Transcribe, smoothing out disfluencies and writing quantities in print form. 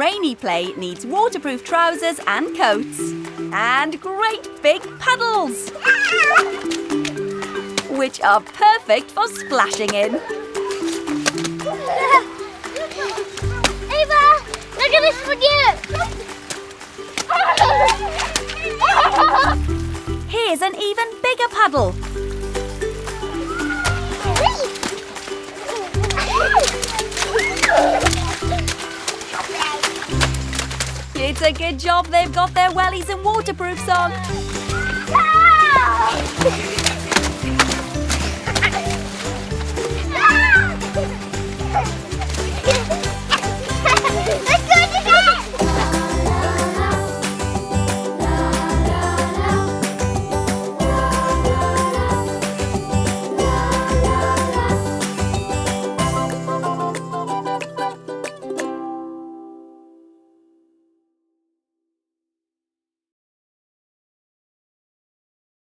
rainy play needs waterproof trousers and coats. And great big puddles, which are perfect for splashing in. Ava, look at this for you. Here's an even bigger puddle. It's a good job they've got their wellies and waterproofs on.